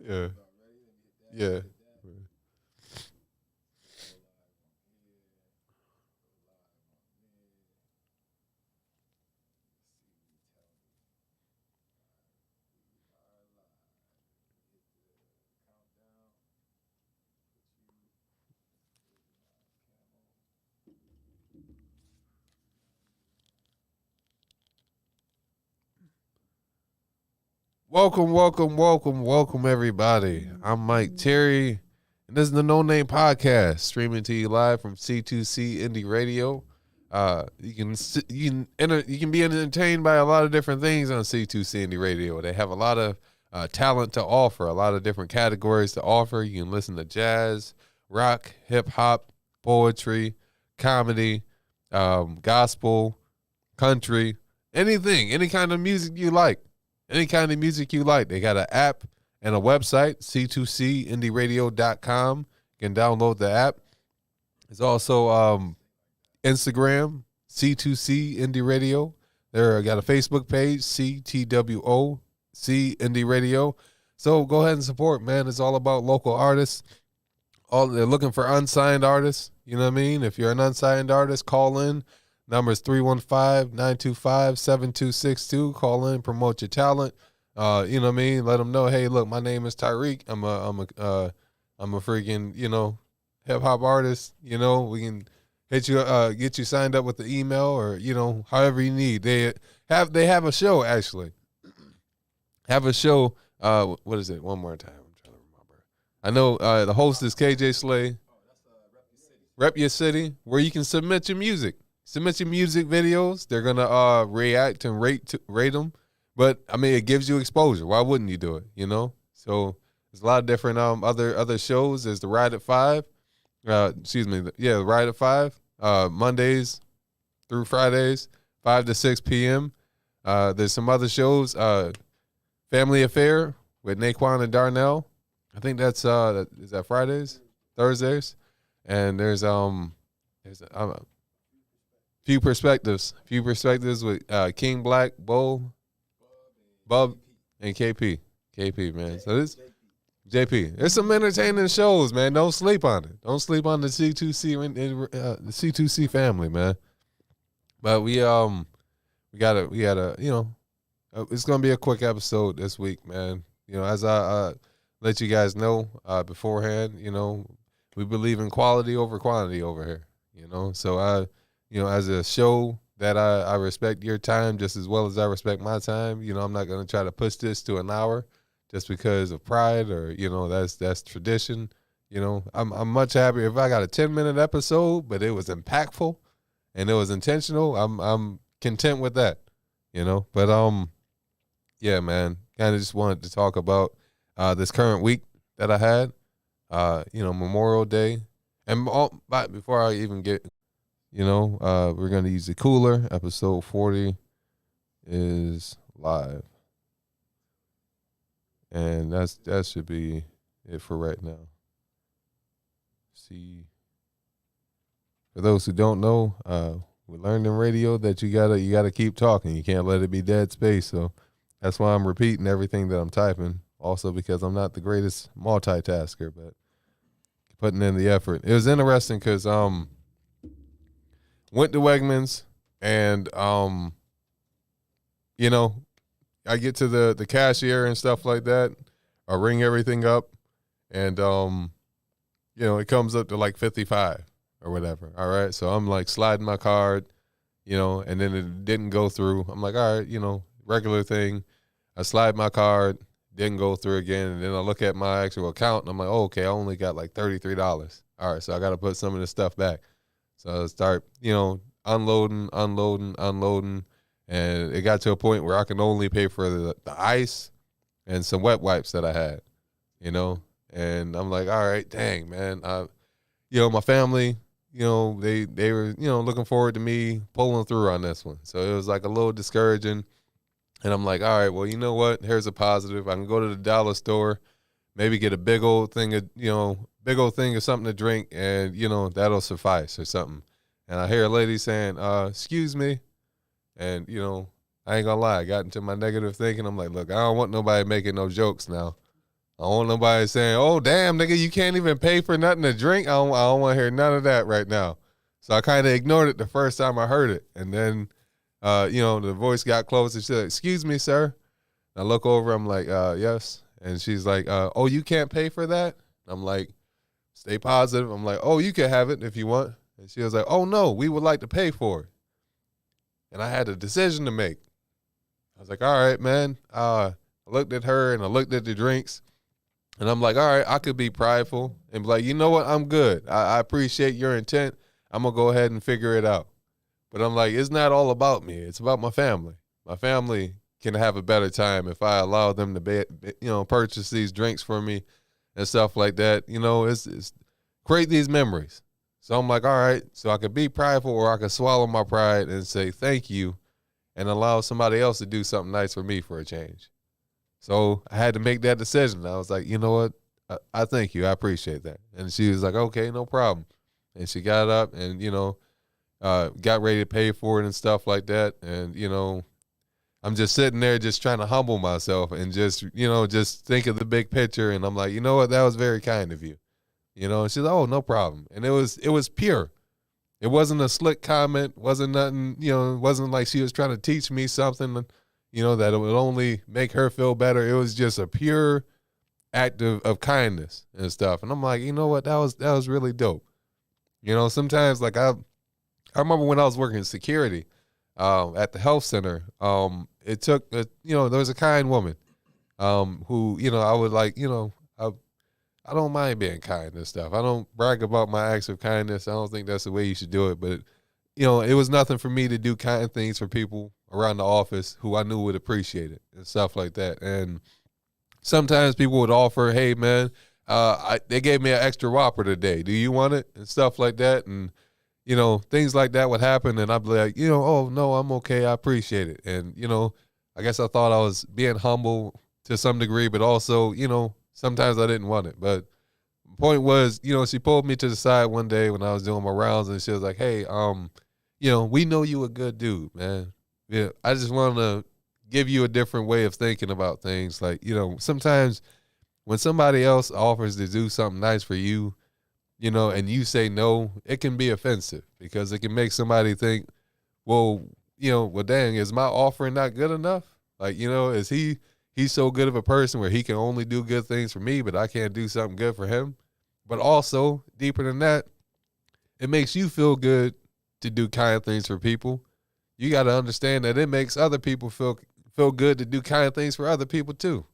Yeah. Yeah. Welcome, welcome, welcome, welcome, everybody. I'm Mike Terry, and this is the No Name Podcast, streaming to you live from C2C Indie Radio. You can be entertained by a lot of different things on C2C Indie Radio. They have a lot of talent to offer, a lot of different categories to offer. You can listen to jazz, rock, hip hop, poetry, comedy, gospel, country, anything, any kind of music you like. Any kind of music you like. They got an app and a website, c2cindieradio.com. You can download the app. There's also Instagram, C2C Indie Radio. They got a Facebook page, CTWO, C Indie Radio. So go ahead and support, man. It's all about local artists. They're looking for unsigned artists. You know what I mean? If you're an unsigned artist, call in. Number is 315-925-7262. Call in, promote your talent. You know what I mean? Let them know, hey, look, my name is Tyreek. I'm a freaking, hip hop artist. You know, we can hit you, get you signed up with the email or, however you need. They have a show actually. Have a show. What is it? One more time. I'm trying to remember. I know the host is KJ Slay. Rep Your City, where you can submit your music. Submit your music videos. They're gonna react and rate them. But I mean, it gives you exposure. Why wouldn't you do it? So there's a lot of different other shows. There's the Ride at 5. The Ride at 5. Mondays through Fridays, 5 to 6 p.m. There's some other shows. Family Affair with Naquan and Darnell. I think that's is that Fridays, Thursdays, and there's Few perspectives with King Black, Bull, Bub, and KP, man. So this JP. There's some entertaining shows, man. Don't sleep on it. Don't sleep on the C2C the C2C family, man. But we gotta it's gonna be a quick episode this week, man. As I let you guys know beforehand, we believe in quality over quantity over here. So as a show that I respect your time just as well as I respect my time. I'm not going to try to push this to an hour just because of pride or, that's tradition. I'm much happier if I got a 10-minute episode, but it was impactful and it was intentional. I'm content with that, But yeah, man, kind of just wanted to talk about this current week that I had, Memorial Day. And but before I even get we're going to use the cooler. Episode 40 is live. And that should be it for right now. See, for those who don't know, we learned in radio that you gotta keep talking. You can't let it be dead space. So that's why I'm repeating everything that I'm typing. Also because I'm not the greatest multitasker, but putting in the effort. It was interesting because went to Wegmans and I get to the cashier and stuff like that. I ring everything up and it comes up to like 55 or whatever. All right. So I'm like sliding my card, and then it didn't go through. I'm like, all right, regular thing. I slide my card, didn't go through again, and then I look at my actual account and I'm like, oh, okay, I only got like $33. All right, so I gotta put some of this stuff back. So I start, unloading, and it got to a point where I can only pay for the ice and some wet wipes that I had, and I'm like, all right, dang, man. My family, they were, looking forward to me pulling through on this one. So it was like a little discouraging. And I'm like, all right, well, you know what? Here's a positive. I can go to the dollar store, maybe get a big old thing of something to drink, and, that'll suffice or something. And I hear a lady saying, excuse me. And, I ain't gonna lie, I got into my negative thinking. I'm like, look, I don't want nobody making no jokes now. I don't want nobody saying, "Oh, damn, nigga, you can't even pay for nothing to drink." I don't want to hear none of that right now. So I kind of ignored it the first time I heard it, and then, the voice got close, and she said, "Excuse me, sir." I look over, I'm like, "Yes," and she's like, "Oh, you can't pay for that?" I'm like, "Stay positive." I'm like, "Oh, you can have it if you want," and she was like, "Oh no, we would like to pay for it," and I had a decision to make. I was like, "All right, man." I looked at her and I looked at the drinks. And I'm like, all right, I could be prideful and be like, you know what? I'm good. I appreciate your intent. I'm going to go ahead and figure it out. But I'm like, it's not all about me. It's about my family. My family can have a better time if I allow them to, purchase these drinks for me and stuff like that. It's create these memories. So I'm like, all right, so I could be prideful or I could swallow my pride and say thank you and allow somebody else to do something nice for me for a change. So I had to make that decision. I was like, you know what? I thank you. I appreciate that. And she was like, okay, no problem. And she got up and, got ready to pay for it and stuff like that. And, I'm just sitting there just trying to humble myself and just think of the big picture. And I'm like, you know what? That was very kind of you. And she's like, oh, no problem. And it was pure. It wasn't a slick comment. Wasn't nothing, it wasn't like she was trying to teach me something, that it would only make her feel better. It was just a pure act of kindness and stuff. And I'm like, you know what? That was really dope. Sometimes like I remember when I was working security at the health center, it took, there was a kind woman who, I would like, I don't mind being kind and stuff. I don't brag about my acts of kindness. I don't think that's the way you should do it. But, it was nothing for me to do kind things for people around the office who I knew would appreciate it and stuff like that. And sometimes people would offer, hey, man, they gave me an extra Whopper today. Do you want it? And stuff like that. And, things like that would happen. And I'd be like, oh, no, I'm okay. I appreciate it. And, I guess I thought I was being humble to some degree, but also, sometimes I didn't want it. But the point was, she pulled me to the side one day when I was doing my rounds and she was like, hey, we know you a good dude, man. Yeah, I just want to give you a different way of thinking about things. Like, sometimes when somebody else offers to do something nice for you, and you say no, it can be offensive because it can make somebody think, well, dang, is my offering not good enough? Like, is he's so good of a person where he can only do good things for me, but I can't do something good for him? But also, deeper than that, it makes you feel good to do kind things for people. You got to understand that it makes other people feel good to do kind things for other people too.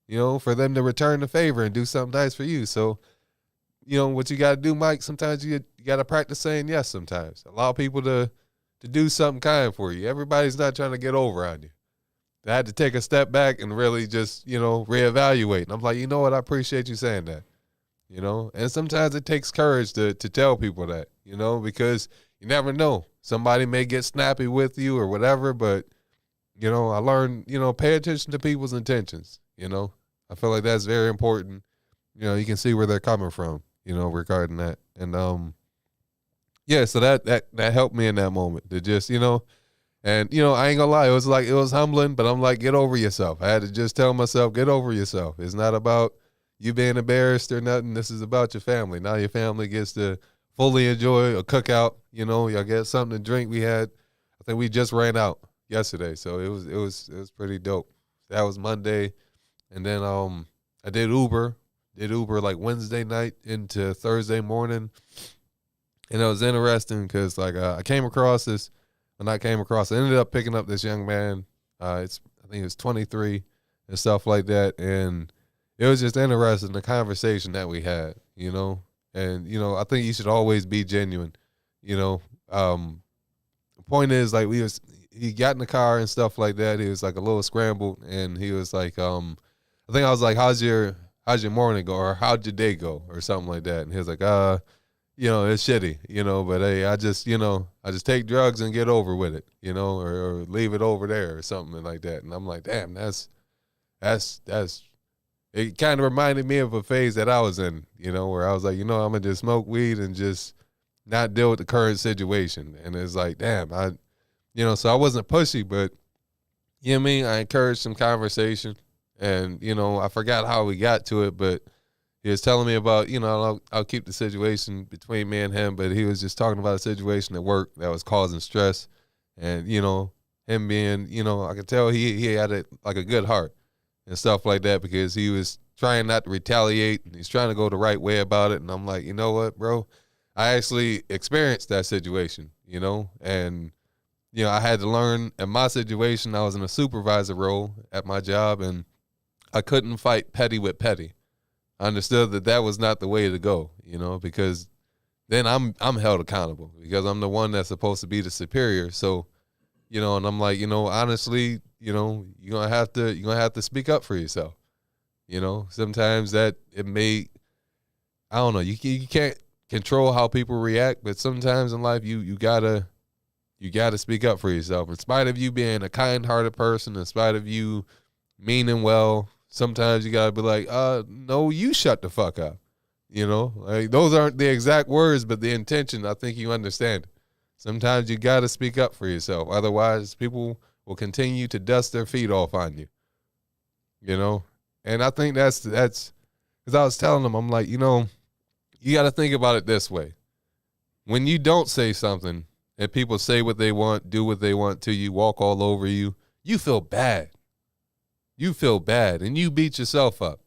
For them to return the favor and do something nice for you. So, what you got to do, Mike, sometimes you got to practice saying yes sometimes. Allow people to do something kind for you. Everybody's not trying to get over on you. I had to take a step back and really just, reevaluate. And I'm like, you know what? I appreciate you saying that, And sometimes it takes courage to tell people that, because you never know. Somebody may get snappy with you or whatever, but, I learned, pay attention to people's intentions, I feel like that's very important. You can see where they're coming from, regarding that. And, so that helped me in that moment to just, and, I ain't gonna lie, it was humbling, but I'm like, get over yourself. I had to just tell myself, get over yourself. It's not about you being embarrassed or nothing. This is about your family. Now your family gets to fully enjoy a cookout. Y'all get something to drink. I think we just ran out yesterday, so it was pretty dope. That was Monday, and then I did Uber like Wednesday night into Thursday morning, and it was interesting because like I ended up picking up this young man. I think he was 23 and stuff like that, and it was just interesting the conversation that we had, And, I think you should always be genuine, The point is, like, he got in the car and stuff like that. He was like a little scrambled, and he was like, I think I was like, how's your morning go, or how'd your day go, or something like that. And he was like, it's shitty, but hey, I just take drugs and get over with it, or leave it over there or something like that. And I'm like, damn, that's it kind of reminded me of a phase that I was in, where I was like, I'm going to just smoke weed and just not deal with the current situation. And it's like, damn, so I wasn't pushy, but, I encouraged some conversation And, I forgot how we got to it, but he was telling me about, I'll keep the situation between me and him, but he was just talking about a situation at work that was causing stress. And, him being, I could tell he had like a good heart and stuff like that, because he was trying not to retaliate, and he's trying to go the right way about it. And I'm like, you know what, bro? I actually experienced that situation, and, I had to learn in my situation. I was in a supervisor role at my job, and I couldn't fight petty with petty. I understood that was not the way to go, because then I'm held accountable, because I'm the one that's supposed to be the superior. So, and I'm like, honestly, you're gonna have to speak up for yourself. Sometimes that it may, I don't know, you can't control how people react, but sometimes in life you gotta speak up for yourself. In spite of you being a kind-hearted person, in spite of you meaning well, sometimes you gotta be like, no, you shut the fuck up. Like, those aren't the exact words, but the intention, I think you understand. Sometimes you gotta speak up for yourself. Otherwise, people will continue to dust their feet off on you. And I think that's because I was telling them, I'm like, you gotta think about it this way. When you don't say something and people say what they want, do what they want to you, walk all over you, you feel bad. You feel bad, and you beat yourself up.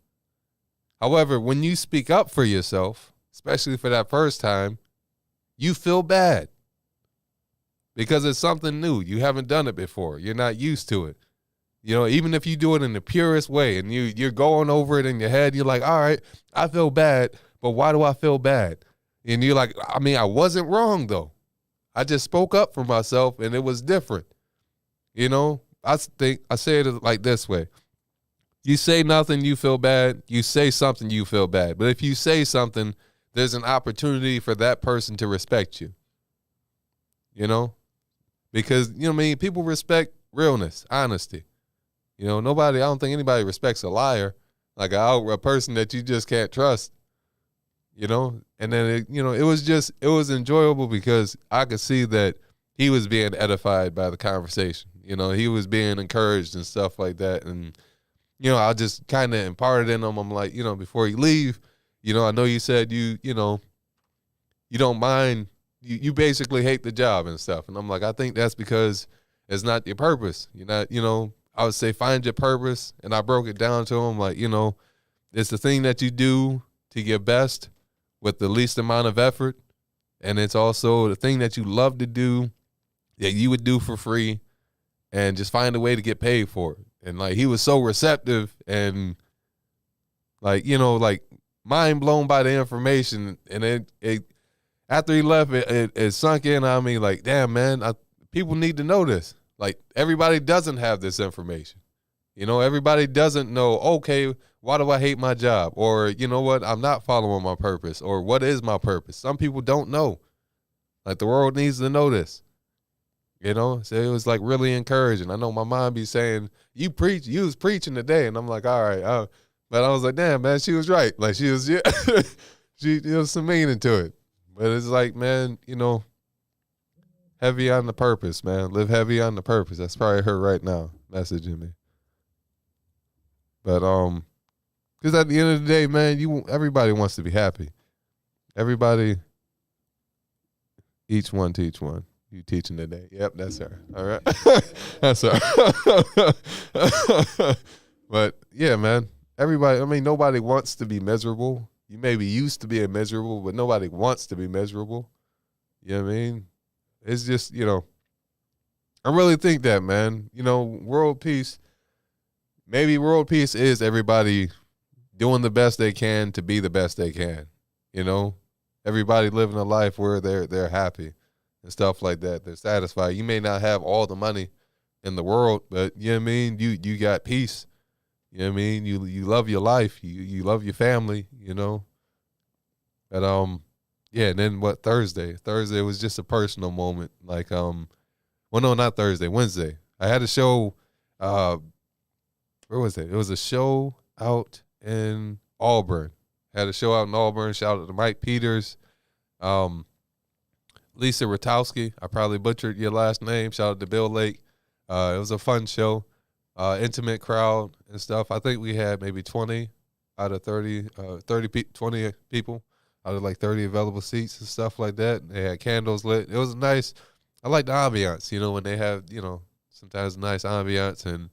However, when you speak up for yourself, especially for that first time, you feel bad, because it's something new. You haven't done it before. You're not used to it. Even if you do it in the purest way and you're going over it in your head, you're like, all right, I feel bad, but why do I feel bad? And you're like, I wasn't wrong, though. I just spoke up for myself, and it was different. I say it like this way. You say nothing, you feel bad. You say something, you feel bad. But if you say something, there's an opportunity for that person to respect you. Because, people respect realness, honesty. I don't think anybody respects a liar, like a person that you just can't trust. And then, it was enjoyable, because I could see that he was being edified by the conversation. He was being encouraged and stuff like that. And, I just kind of imparted in him. I'm like, before you leave, I know you said you don't mind, you basically hate the job and stuff. And I'm like, I think that's because it's not your purpose. You're not, I would say find your purpose. And I broke it down to him like, it's the thing that you do to your best with the least amount of effort. And it's also the thing that you love to do that you would do for free, and just find a way to get paid for it. And like, he was so receptive and like, like mind blown by the information. And it after he left, it sunk in on me like, damn, man, people need to know this. Like, everybody doesn't have this information. Everybody doesn't know, okay, why do I hate my job? Or, what, I'm not following my purpose. Or what is my purpose? Some people don't know. Like, the world needs to know this. So it was like really encouraging. I know my mom be saying, you was preaching today. And I'm like, all right. But I was like, damn, man, she was right. Like, she was, yeah, she was some meaning to it. But it's like, man, heavy on the purpose, man. Live heavy on the purpose. That's probably her right now messaging me. But because at the end of the day, man, everybody wants to be happy. Everybody, each one teach one. You teaching today? Yep, that's her. All right, that's her. But yeah, man, everybody. Nobody wants to be miserable. You may be used to being miserable, but nobody wants to be miserable. You know what I mean? It's just, I really think that, man, world peace, maybe world peace is everybody doing the best they can to be the best they can. Everybody living a life where they're happy and stuff like that. They're satisfied. You may not have all the money in the world, but you know what I mean? You got peace. You know what I mean? You love your life. You love your family, But yeah, and then what, Thursday? Thursday was just a personal moment. Like well, no, not Thursday, Wednesday. I had a show, where was it? It was a show out in Auburn. Had a show out in Auburn. Shout out to Mike Peters. Lisa Ratowski. I probably butchered your last name. Shout out to Bill Lake. It was a fun show. intimate crowd and stuff. I think we had maybe 20 out of 20 people out of like 30 available seats and stuff like that. They had candles lit. It was nice. I like the ambiance, when they have, sometimes nice ambiance. And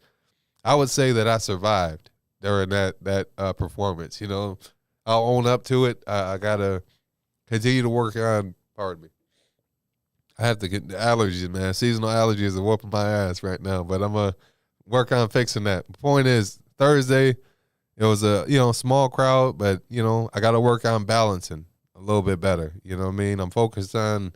I would say that I survived during that performance. I'll own up to it. I got to continue to work on, pardon me. I have to get the allergies, man. Seasonal allergies are whooping my ass right now, but I'm going to work on fixing that. The point is, Thursday, it was a, small crowd, but, I got to work on balancing a little bit better. You know what I mean? I'm focused on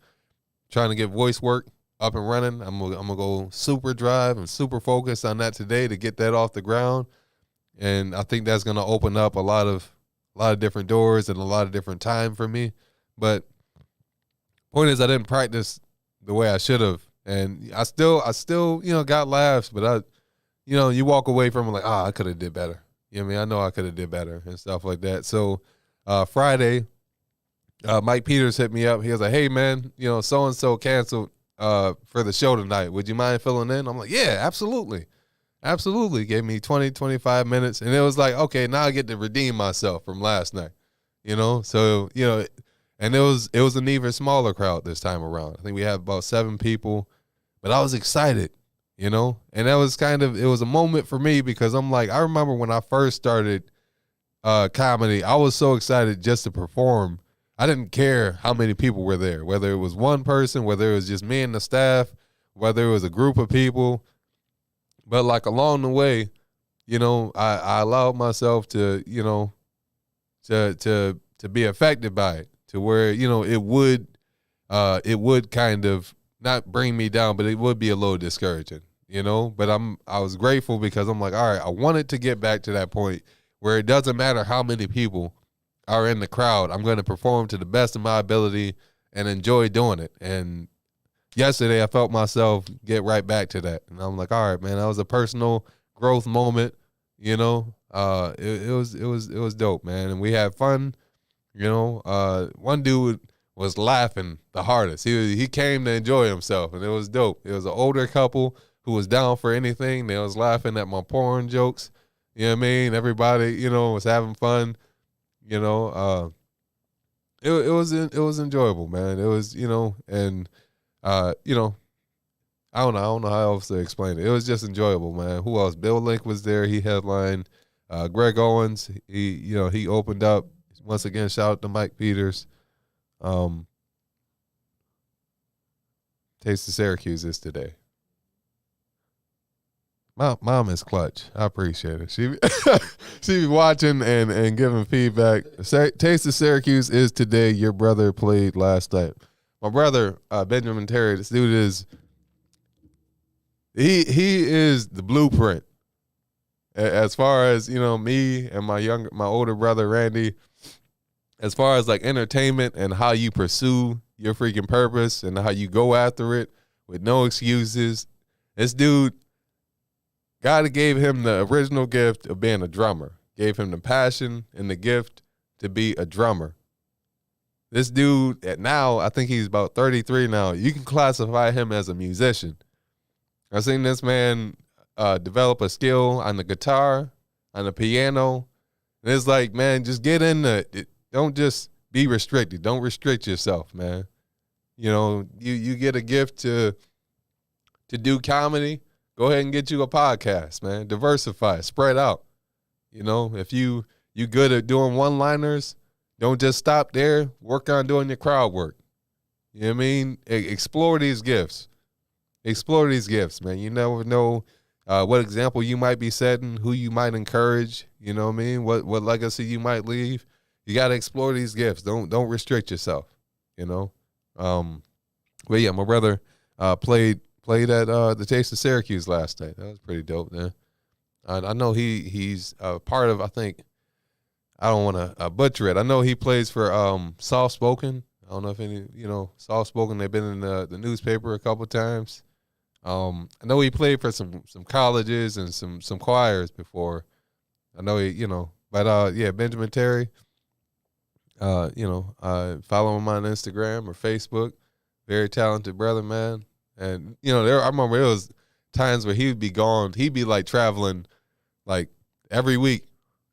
trying to get voice work up and running. I'm gonna go super drive and super focus on that today to get that off the ground. And I think that's gonna open up a lot of different doors and a lot of different time for me. But point is, I didn't practice the way I should have, and I still got laughs, but you walk away from it like, I could have did better. You know what I mean? I know I could have did better and stuff like that. So Friday, Mike Peters hit me up. He was like, hey, man, so-and-so canceled for the show tonight. Would you mind filling in? I'm like, yeah, absolutely. Absolutely. Gave me 20, 25 minutes. And it was like, okay, now I get to redeem myself from last night, So, and it was an even smaller crowd this time around. I think we had about 7 people, but I was excited, and that was it was a moment for me because I'm like, I remember when I first started comedy, I was so excited just to perform. I didn't care how many people were there, whether it was one person, whether it was just me and the staff, whether it was a group of people. But like along the way, I allowed myself to, to be affected by it, to where, it would kind of not bring me down, but it would be a little discouraging, But I was grateful because I'm like, all right, I wanted to get back to that point where it doesn't matter how many people are in the crowd. I'm going to perform to the best of my ability and enjoy doing it. And yesterday I felt myself get right back to that. And I'm like, all right, man, that was a personal growth moment. It was dope, man. And we had fun. One dude was laughing the hardest. He came to enjoy himself, and it was dope. It was an older couple who was down for anything. They was laughing at my porn jokes. You know what I mean? Everybody, was having fun. It was enjoyable, man. It was, and I don't know how else to explain it. It was just enjoyable, man. Who else? Bill Link was there. He headlined. Greg Owens, he opened up. Once again, shout out to Mike Peters. Taste of Syracuse is today. My mom is clutch. I appreciate it. She be watching and giving feedback. Taste of Syracuse is today. Your brother played last night. My brother, Benjamin Terry, this dude is he is the blueprint. As far as, me and my older brother Randy, as far as like entertainment and how you pursue your freaking purpose and how you go after it with no excuses. This dude, God gave him the original gift of being a drummer. Gave him the passion and the gift to be a drummer. This dude, now, I think he's about 33 now. You can classify him as a musician. I've seen this man develop a skill on the guitar, on the piano. And it's like, man, just get in it. Don't just be restricted. Don't restrict yourself, man. You get a gift to do comedy. Go ahead and get you a podcast, man. Diversify, spread out. If you good at doing one-liners, don't just stop there. Work on doing your crowd work. You know what I mean? Explore these gifts. Explore these gifts, man. You never know what example you might be setting, who you might encourage. You know what I mean? What legacy you might leave. You got to explore these gifts. Don't restrict yourself. But yeah, my brother played at the Taste of Syracuse last night. That was pretty dope, man. I know he's part of, I think, I don't want to butcher it. I know he plays for Soft Spoken. I don't know if any, Soft Spoken, they've been in the newspaper a couple times. I know he played for some colleges and some choirs before. I know but yeah, Benjamin Terry, follow him on Instagram or Facebook. Very talented brother, man. And, I remember times where he would be gone. He'd be like traveling like every week.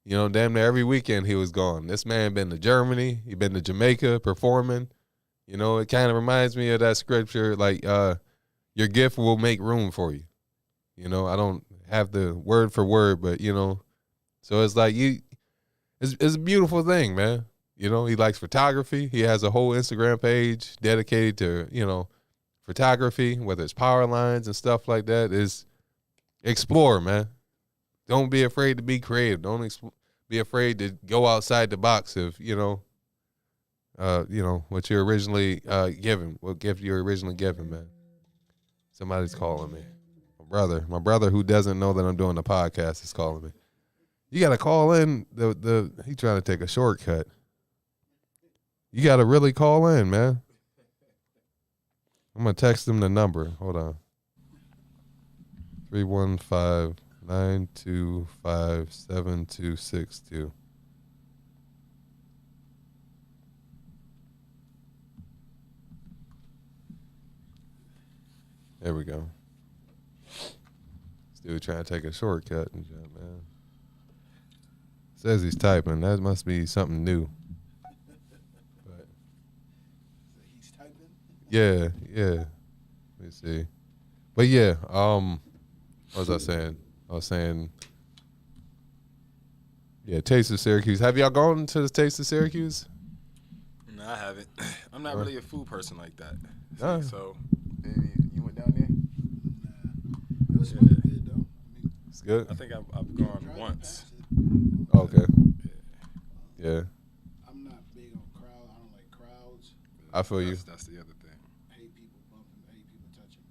You know, damn near every weekend he was gone. This man been to Germany. He been to Jamaica performing. You know, it kind of reminds me of that scripture, like your gift will make room for you. You know, I don't have the word for word, but, you know, so it's like it's a beautiful thing, man. You know, he likes photography. He has a whole Instagram page dedicated to, you know, photography, whether it's power lines and stuff like that. Is explore, man. Don't be afraid to be creative. Don't be afraid to go outside the box of, you know, what you're originally given, what gift you're originally given, man. Somebody's calling me. My brother who doesn't know that I'm doing the podcast is calling me. You got to call in. He trying to take a shortcut. You got to really call in, man. I'm going to text him the number. Hold on. 315-925-7262. There we go. This dude trying to take a shortcut and shit, man. Says he's typing. That must be something new. But he's typing? Yeah. Let me see. But yeah, what was I saying? I was saying, yeah, Taste of Syracuse. Have y'all gone to the Taste of Syracuse? No, I haven't. I'm not really a food person like that. Nah. So, maybe you went down there? Nah. It was really good, though. It's good. I think I've gone once. Okay. Yeah. I'm not big on crowd. I don't like crowds. I feel you. That's the other thing. Hate people bumping. Hate people touching me.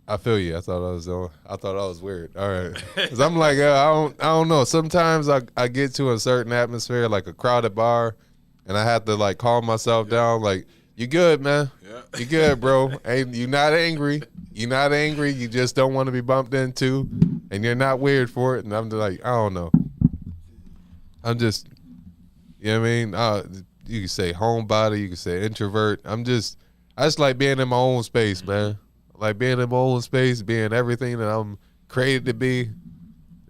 I feel you. I thought I was weird. All right. Cause I'm like, I don't know. Sometimes I get to a certain atmosphere, like a crowded bar, and I have to like calm myself down. Like, you good, man? Yeah. You good, bro? Ain't you not angry? You not angry. You just don't want to be bumped into, and you're not weird for it. And I'm just like, I don't know. I'm just, you know what I mean? You can say homebody. You can say introvert. I just like being in my own space, man. Like being in my own space, being everything that I'm created to be.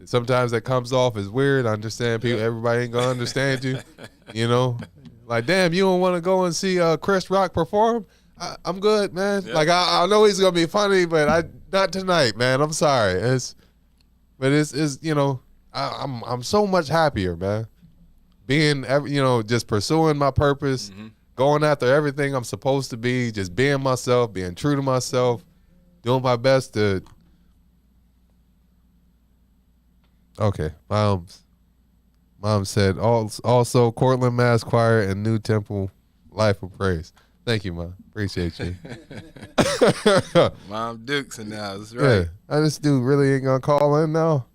Sometimes that comes off as weird. I understand people. Everybody ain't gonna understand you. You know, like damn, you don't want to go and see Chris Rock perform. I'm good, man. Yeah. Like I know he's gonna be funny, but not tonight, man. I'm sorry. It's you know, I'm so much happier, man. Being just pursuing my purpose, going after everything I'm supposed to be, just being myself, being true to myself, doing my best to. Okay, Mom said also Cortland Mass Choir and New Temple Life of Praise. Thank you, Mom. Appreciate you. Mom Dukes in the house, right? Yeah, this dude really ain't gonna call in now.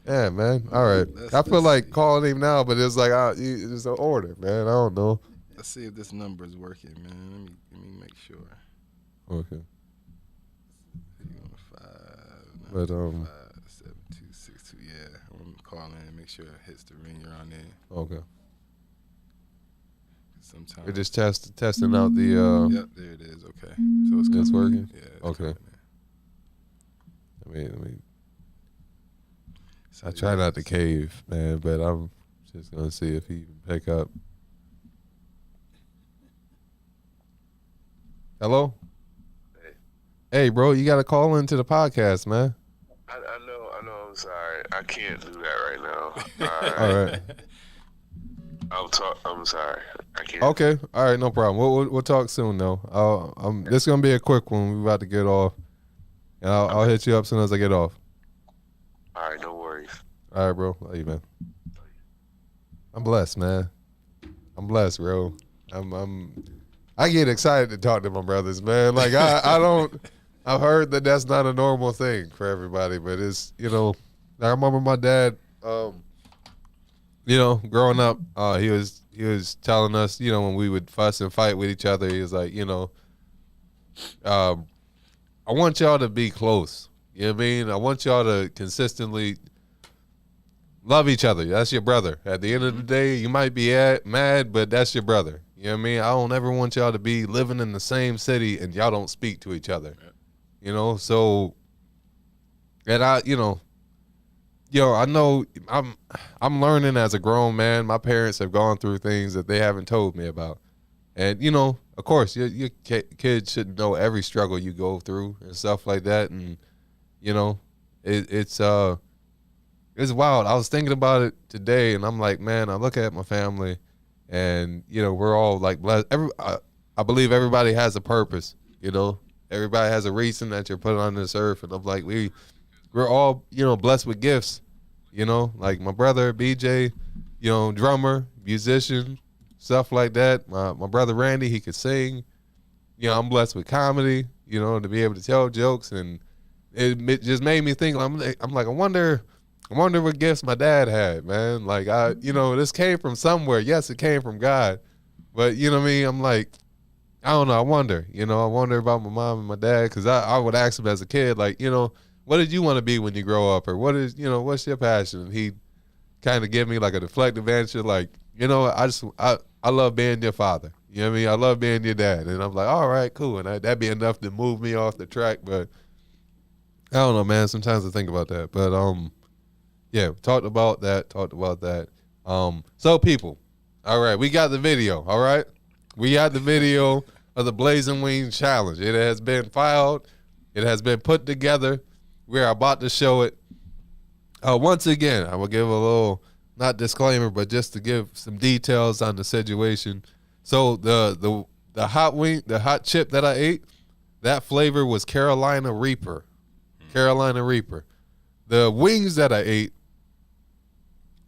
Yeah, man. All right. I feel like calling him now, but it's like it's an order, man. I don't know. Let's see if this number is working, man. Let me make sure. Okay. 5, 7262. Yeah, I'm calling and make sure it hits the ring you're on there. Okay. Sometimes we're just testing out the. Yep, there it is. Okay, so it's working. Yeah. It's okay. Let me. I try not to cave, man, but I'm just gonna see if he can pick up. Hello? Hey, bro, you got to call into the podcast, man. I know. I'm sorry. I can't do that right now. All right. I'm sorry. I can't. Okay. All right. No problem. We'll talk soon, though. This is gonna be a quick one. We're about to get off, and I'll hit you up as soon as I get off. All right. No worries. All right, bro. Love you, man. I'm blessed, man. I'm blessed, bro. I get excited to talk to my brothers, man. Like I don't. I've heard that that's not a normal thing for everybody, but it's I remember my dad. Growing up, he was telling us, when we would fuss and fight with each other, he was like, I want y'all to be close. You know what I mean? I want y'all to consistently love each other. That's your brother. At the end of the day, you might be mad, but that's your brother. You know what I mean? I don't ever want y'all to be living in the same city and y'all don't speak to each other. you know. So, and I know I'm learning as a grown man. My parents have gone through things that they haven't told me about, and of course, your kids shouldn't know every struggle you go through and stuff like that. And it's wild. I was thinking about it today, and I'm like, man, I look at my family, and we're all like blessed. I believe everybody has a purpose. Everybody has a reason that you're put on this earth, and I'm like, we're all blessed with gifts. Like my brother BJ, drummer, musician, stuff like that. My brother Randy, he could sing. I'm blessed with comedy. To be able to tell jokes, and it just made me think. I'm like, I wonder what gifts my dad had, man. Like this came from somewhere. Yes, it came from God, but what I mean. I'm like, I don't know. I wonder. I wonder about my mom and my dad, because I would ask him as a kid, like, what did you want to be when you grow up, or what's your passion? And he'd kind of give me like a deflective answer, like, I love being your father. You know what I mean? I love being your dad. And I'm like, all right, cool. And that'd be enough to move me off the track. But I don't know, man. Sometimes I think about that. But yeah, talked about that. So people, all right, we got the video. All right, we got the video of the Blazing Wings Challenge. It has been filed. It has been put together. We're about to show it. Once again, I will give a little, not disclaimer, but just to give some details on the situation. So the hot chip that I ate, that flavor was Carolina Reaper. Carolina Reaper. The wings that I ate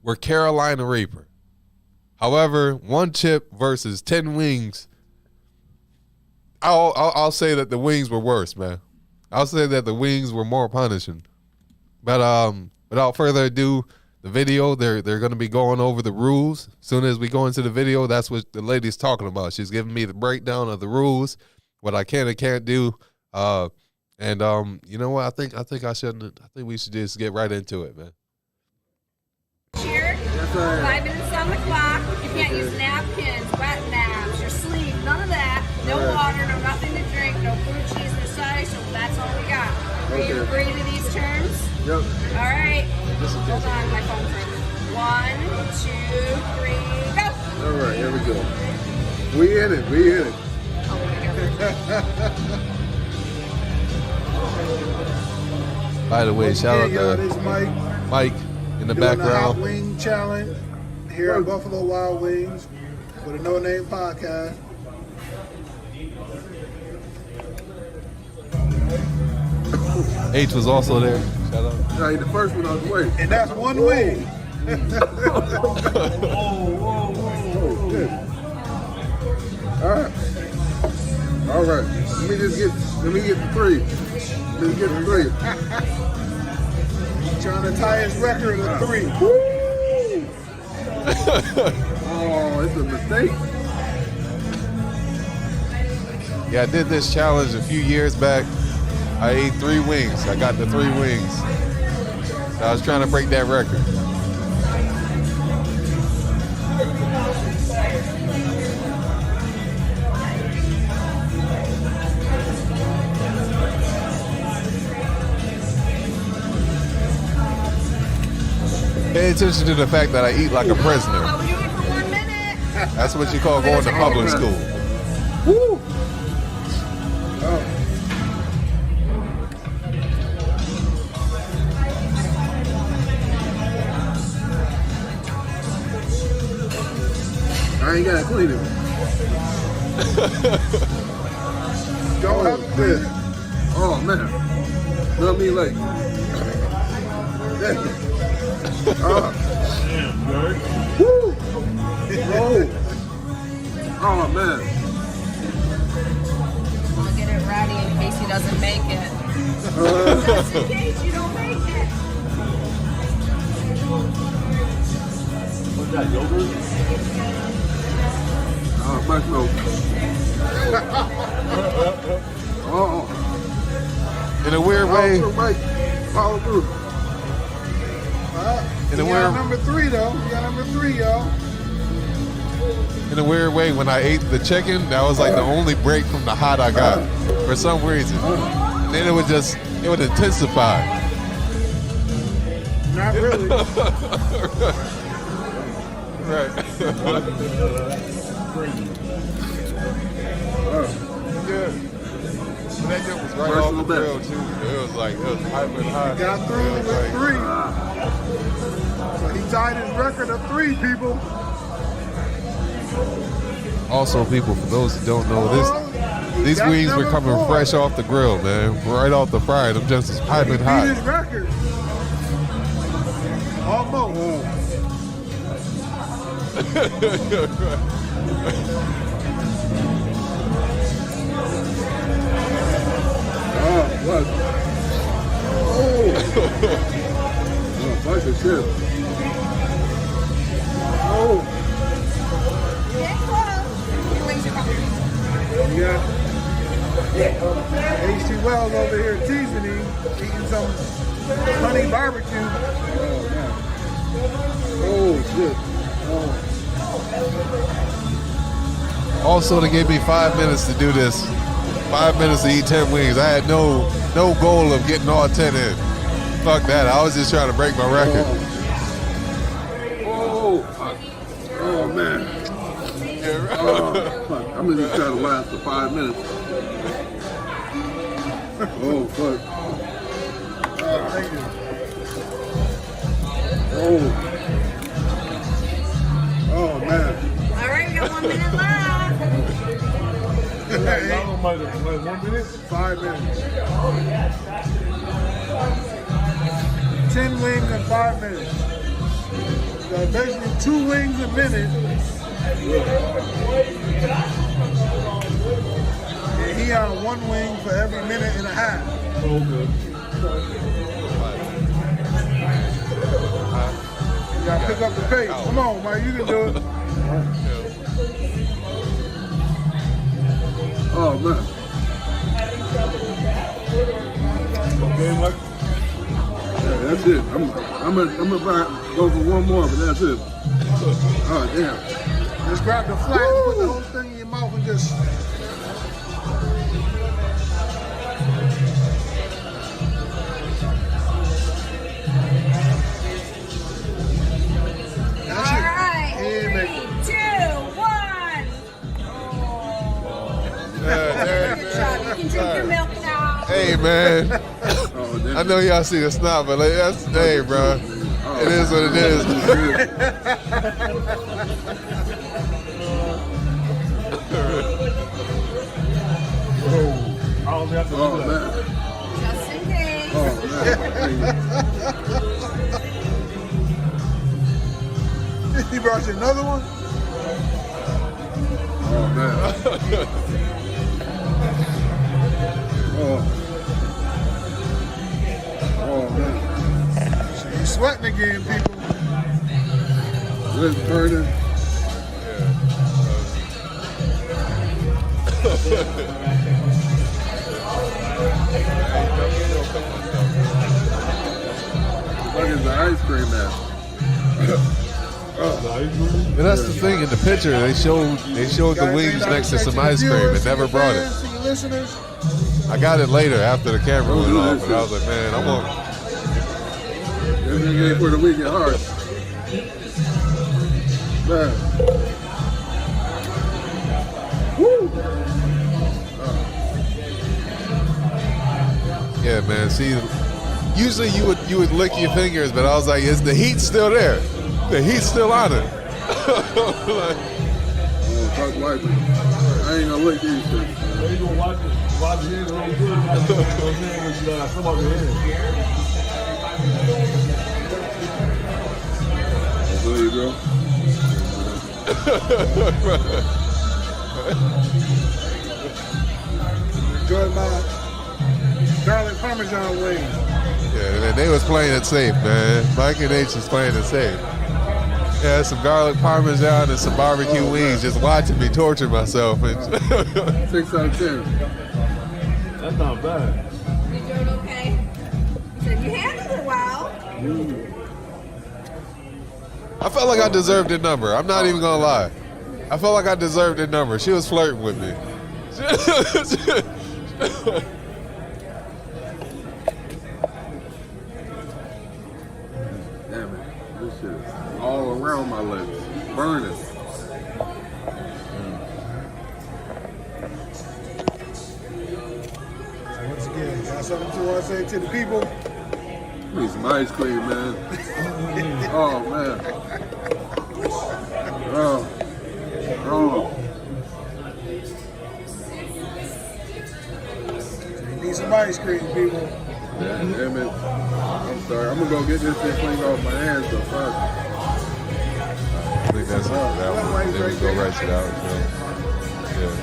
were Carolina Reaper. However, one chip versus 10 wings, I'll say that the wings were worse, man. I'll say that the wings were more punishing. But without further ado, the video, they're going to be going over the rules. As soon as we go into the video, that's what the lady's talking about. She's giving me the breakdown of the rules, what I can and can't do. And you know what? I think we should just get right into it, man. Cheer. 5 minutes on the clock. You can't use napkins, wet naps, your sleeve, none of that. No water, no nothing to drink, no food, cheese, no side. So that's all we got. Are you agree to these terms? Yep. All right. Hold on, my phone's ringing. 1, 2, 3, go. All right, here we go. We in it. Oh, By the way, shout out y'all, to this is Mike in the doing the Hot background. Wing Challenge here at Buffalo Wild Wings with a NoName podcast. H was also there. Shout out. Hey, the first one on the way. And that's one wing. All right. Let me get the three. Trying to tie his record of 3. Oh, it's a mistake. Yeah, I did this challenge a few years back. I ate 3 wings. I got the 3 wings. So I was trying to break that record. Pay attention to the fact that I eat like a prisoner. Oh, we do it for 1 minute. That's what you call going to public school. Woo! Oh. I ain't gotta clean it. Don't have to quit. Oh man. Rub me like. Woo! Oh man. I'll get it ready in case he doesn't make it. Just in case you don't make it. What's that, yogurt? Much milk. Oh. In a weird way, Follow through. in a You got weird, number 3 though. You got number 3, y'all. in a weird way, when I ate the chicken, that was like the only break from the hot I got for some reason. then it would intensify. Not really. Right. Yeah. That shit was right off the grill too. It was piping hot. Got through with 3. So he tied his record of 3, people. Also, people, for those who don't know, these wings were coming fresh off the grill, man. Right off the fryer. Them just was piping hot. Beat his record. Almost. What? Oh, bunch of shit. Oh, Get close. Your wings are coming. Yeah. H.T. Wells over here teasing him, eating some honey barbecue. oh shit. Oh. Also, they gave me 5 minutes to do this. 5 minutes to eat 10 wings. I had no goal of getting all 10 in. Fuck that. I was just trying to break my record. Oh, fuck. Oh man. Oh, fuck. I'm gonna just try to last for 5 minutes. Oh, fuck. Oh. Oh, man. All right, we got 1 minute left. Like 1 minute? 5 minutes. 10 wings in 5 minutes. So basically 2 wings a minute. And he on 1 wing for every minute and a half. Okay. You gotta pick up the pace. Come on, man, you can do it. Oh, man. Okay, Mike. Yeah, that's it. I'm gonna go for 1 more, but that's it. Oh, damn. Just grab the flat, put the whole thing in your mouth and just... All right. Yeah, 3, man. 2, 1. Good job. You can drink your milk now. Hey, man. Oh, damn. I know y'all see the snot, but that's, hey, bro. It is what it is. I don't have to do Oh, that. man. Just in case. Oh, man. He brought you another one? Oh, man. Oh. Oh, man. So you sweating again, people. Lips burning. What is the ice cream at? But that's the thing in the picture. They showed the wings next to some ice cream and never brought it. To your listeners. I got it later after the camera went off, but I was like, man, I want. This nigga ain't for the weak at heart. Man. Woo! Yeah, man. See, usually you would lick your fingers, but I was like, is the heat still there? The heat's still on it. Oh, fuck white man. I ain't gonna lick these shit. You gonna watch it? Watch it real good. You know what I'm saying? You gotta come up your hand. There you go. Enjoy my garlic parmesan wings. Yeah, and they was playing it safe, man. Mike and H was playing it safe. Yeah, some garlic parmesan and some barbecue wings. Just watching me torture myself. 6 out of 10. That's not bad. You doing okay? You said you handled it well. I felt like I deserved a number. I'm not even gonna lie. I felt like I deserved a number. She was flirting with me. on my lips. Burning. Once again, got something to want to say to the people? Need some ice cream, man. Oh, man. Oh. You need some ice cream, people. Yeah, damn it. I'm sorry. I'm going to go get this thing cleaned off my hands, though. Fuck. I think that's that one. Then we go write it out. Yeah.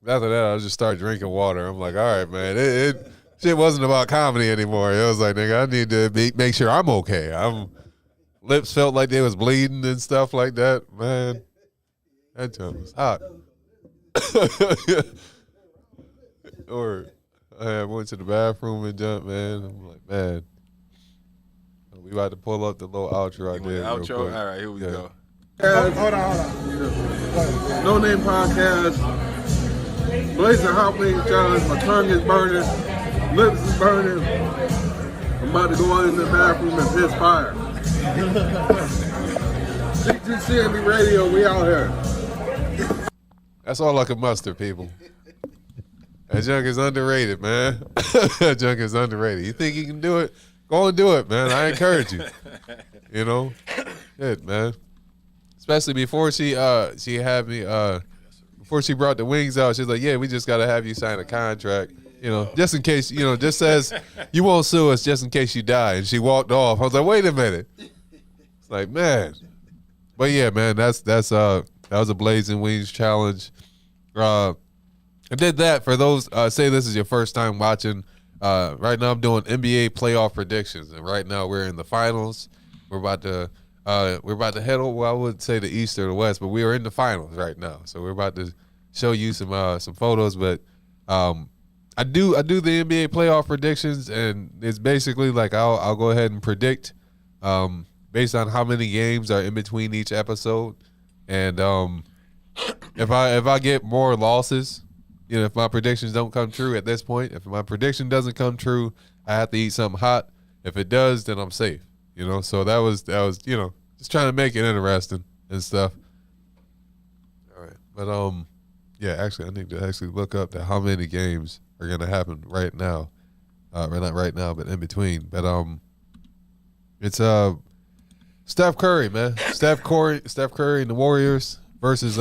After that, I just started drinking water. I'm like, all right, man. It shit wasn't about comedy anymore. It was like, nigga, I need to make sure I'm okay. Lips felt like they was bleeding and stuff like that. Man, that junk was hot. Or I went to the bathroom and jumped, man. I'm like, man, we about to pull up the little outro right there. Outro? All right, here we go. Hold on. No Name Podcast. Blazing Hot Wing Challenge. My tongue is burning. Lips is burning. I'm about to go in the bathroom and piss fire. CTCMB Radio, we out here. That's all I can muster, people. That junk is underrated, man. That junk is underrated. You think you can do it? Go and do it, man. I encourage you. You know? Good, man. Especially before she had me, before she brought the wings out, she's like, yeah, we just got to have you sign a contract, you know, just in case, you know, just says you won't sue us just in case you die. And she walked off. I was like, wait a minute. It's like, man. But yeah, man, that was a Blazing Wings challenge. I did that for those, say this is your first time watching. Right now I'm doing NBA playoff predictions. And right now we're in the finals. We're about to head over, well, I wouldn't say the East or the West, but we are in the finals right now. So we're about to show you some photos. But I do the NBA playoff predictions, and it's basically like I'll go ahead and predict based on how many games are in between each episode. And if I get more losses, you know, if my predictions don't come true at this point, if my prediction doesn't come true, I have to eat something hot. If it does, then I'm safe. You know, so that was you know, just trying to make it interesting and stuff. All right, but yeah, actually, I need to actually look up how many games are gonna happen right now, or not right now, but in between. But it's Steph Curry, man, Steph Curry and the Warriors versus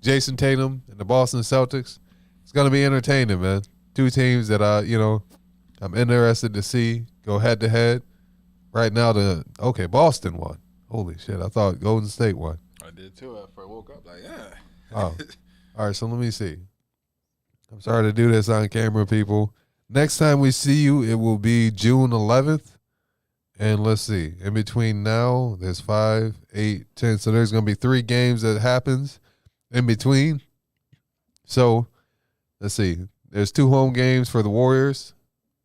Jason Tatum and the Boston Celtics. It's gonna be entertaining, man. Two teams that you know, I'm interested to see go head to head. Right now, Boston won. Holy shit, I thought Golden State won. I did too. After I woke up, like, yeah. Oh, all right. So let me see. I'm sorry to do this on camera, people. Next time we see you, it will be June 11th. And let's see. In between now, there's 5, 8, 10. So there's gonna be 3 games that happens in between. So let's see. There's 2 home games for the Warriors.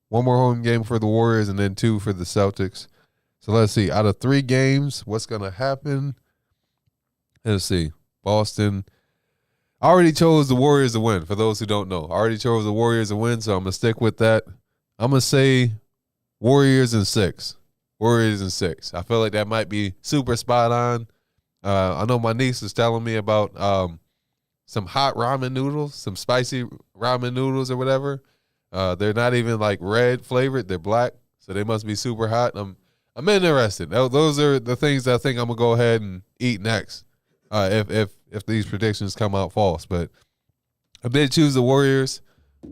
1 more home game for the Warriors, and then 2 for the Celtics. So let's see. Out of 3 games, what's going to happen? Let's see. Boston. I already chose the Warriors to win, for those who don't know. I already chose the Warriors to win, so I'm going to stick with that. I'm going to say Warriors in 6. Warriors in 6. I feel like that might be super spot on. I know my niece is telling me about some hot ramen noodles, some spicy ramen noodles or whatever. They're not even like red flavored; they're black, so they must be super hot. I'm interested. Those are the things that I think I'm gonna go ahead and eat next. If these predictions come out false, but I did choose the Warriors.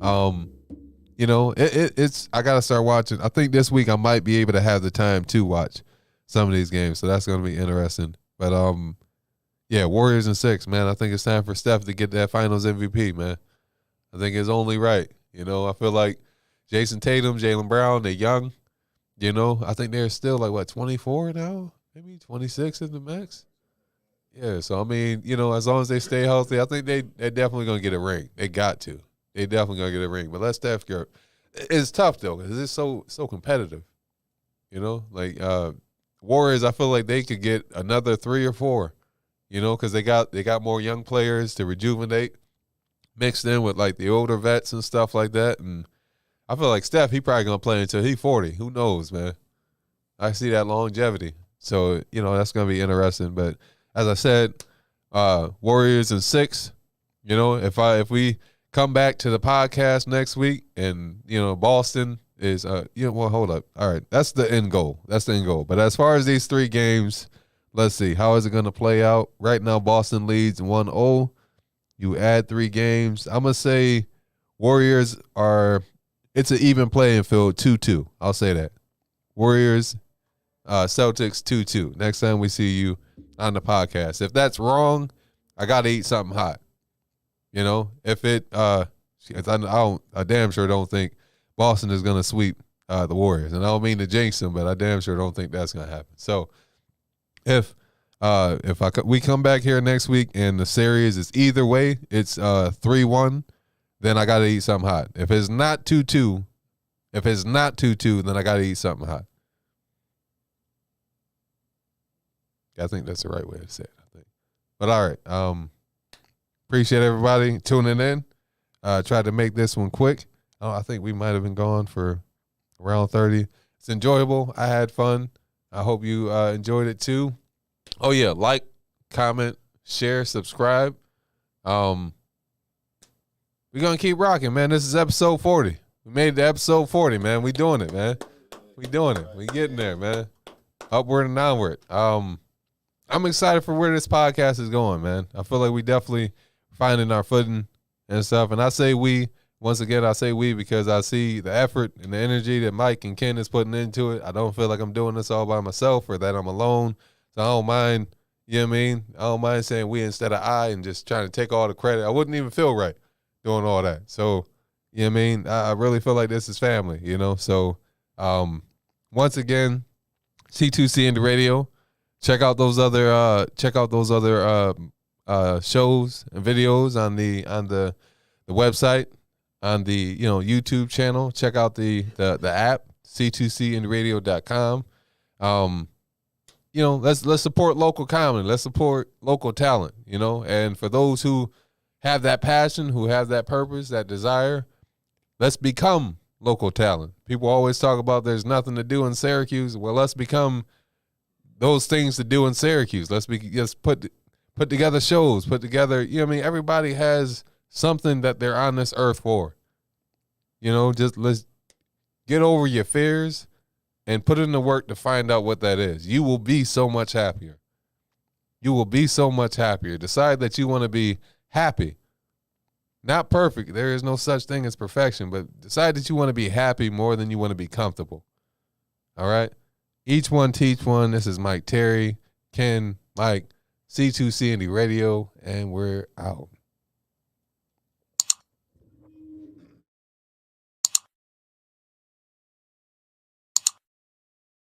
You know, it's I gotta start watching. I think this week I might be able to have the time to watch some of these games, so that's gonna be interesting. But yeah, Warriors in 6, man. I think it's time for Steph to get that Finals MVP, man. I think it's only right. You know, I feel like Jason Tatum, Jaylen Brown, they're young. You know, I think they're still like, what, 24 now? Maybe 26 in the max? Yeah, so, I mean, you know, as long as they stay healthy, I think they're definitely going to get a ring. They got to. They definitely going to get a ring. But let Steph go. It's tough, though, because it's so competitive. You know, like Warriors, I feel like they could get another 3 or 4, you know, because they got more young players to rejuvenate, mixed in with, like, the older vets and stuff like that. And I feel like Steph, he probably going to play until he's 40. Who knows, man? I see that longevity. So, that's going to be interesting. But as I said, Warriors in 6. If we come back to the podcast next week and, Boston is, well, hold up. All right. That's the end goal. But as far as these 3 games, let's see. How is it going to play out? Right now, Boston leads 1-0. You add 3 games. I'm going to say Warriors it's an even playing field, 2-2. I'll say that. Warriors, Celtics, 2-2. Next time we see you on the podcast. If that's wrong, I got to eat something hot. If it, I damn sure don't think Boston is going to sweep the Warriors. And I don't mean to jinx them, but I damn sure don't think that's going to happen. So if we come back here next week and the series is either way, it's 3-1, then I got to eat something hot. If it's not 2-2, then I got to eat something hot. I think that's the right way to say it, I think. But all right. Appreciate everybody tuning in. Tried to make this one quick. I think we might have been gone for around 30. It's enjoyable. I had fun. I hope you enjoyed it too. Oh, yeah. Like, comment, share, subscribe. We're going to keep rocking, man. This is episode 40. We made it to episode 40, man. We doing it, man. We doing it. We getting there, man. Upward and onward. I'm excited for where this podcast is going, man. I feel like we definitely finding our footing and stuff. And I say we, once again, I say we because I see the effort and the energy that Mike and Ken is putting into it. I don't feel like I'm doing this all by myself or that I'm alone. So I don't mind, you know what I mean? I don't mind saying we instead of I and just trying to take all the credit. I wouldn't even feel right doing all that. So, you know what I mean? I really feel like this is family, So, once again, C2C in the radio. Check out those other shows and videos on the website, on the YouTube channel. Check out the app, c2cintheradio.com. Let's support local comedy. Let's support local talent, and for those who have that passion, who have that purpose, that desire, let's become local talent. People always talk about there's nothing to do in Syracuse. Well, let's become those things to do in Syracuse. Let's put together shows, put together, everybody has something that they're on this earth for. Just let's get over your fears and put in the work to find out what that is. You will be so much happier. Decide that you want to be happy. Not perfect. There is no such thing as perfection, but decide that you want to be happy more than you want to be comfortable. All right? Each one teach one. This is Mike Terry, Ken, Mike, C2C Indie Radio, and we're out.